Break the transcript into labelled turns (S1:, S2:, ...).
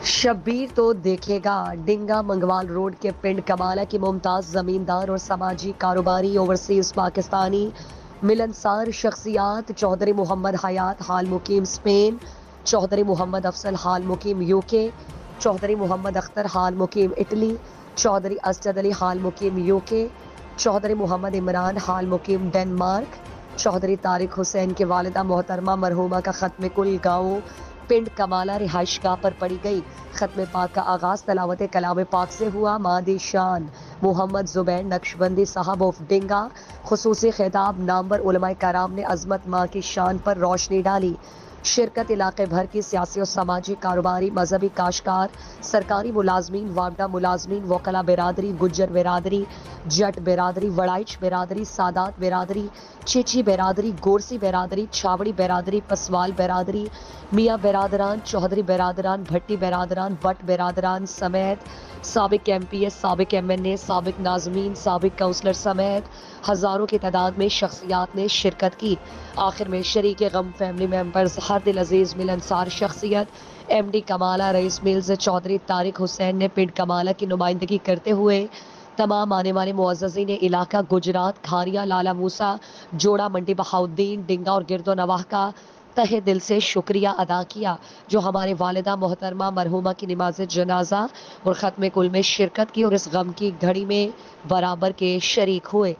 S1: شبیر تو دیکھے گا ڈنگا منگوال روڈ کے پنڈ کمالہ کی ممتاز زمیندار اور سماجی کاروباری اوورسیز پاکستانی ملنسار شخصیات چودھری محمد حیات حال مقیم اسپین، چودھری محمد افضل حال مقیم یو کے، چودھری محمد اختر حال مقیم اٹلی، چودھری اسجد علی حال مقیم یو کے، چودھری محمد عمران حال مقیم ڈنمارک، چودھری طارق حسین کی والدہ محترمہ مرحومہ کا ختم کل گاؤں پنڈ کمالہ رہائش گاہ پر پڑی گئی۔ ختم پاک کا آغاز تلاوت کلام پاک سے ہوا۔ مادی شان محمد زبیر نقشبندی صاحب آف ڈنگا خصوصی خطاب نامور علماء کرام نے عظمت ماں کی شان پر روشنی ڈالی۔ شرکت علاقے بھر کی سیاسی اور سماجی کاروباری، مذہبی کاشتکار، سرکاری ملازمین، وابڈہ ملازمین، وکلاء برادری، گجر برادری، جٹ برادری، وڑائچ برادری، سادات برادری، چیچی برادری، گورسی برادری، چھاوڑی برادری، پسوال برادری، میاں برادران، چودھری برادران، بھٹی برادران، بٹ برادران سمیت سابق ایم پی ایس، سابق ایم این اے، سابق ناظمین، سابق کونسلر سمیت ہزاروں کی تعداد میں شخصیات نے شرکت کی۔ آخر میں شریک غم فیملی ممبرز، ہر دل عزیز ملنسار شخصیت ایم ڈی کمالہ رئیس ملز چودھری طارق حسین نے پنڈ کمالہ کی نمائندگی کرتے ہوئے تمام آنے والے معززین علاقہ گجرات، کھاریا، لالہ موسیٰ، جوڑا منڈی، بہاؤالدین، ڈنگا اور گرد و نواح کا تہہ دل سے شکریہ ادا کیا، جو ہمارے والدہ محترمہ مرحومہ کی نماز جنازہ اور ختم کل میں شرکت کی اور اس غم کی گھڑی میں برابر کے شریک ہوئے۔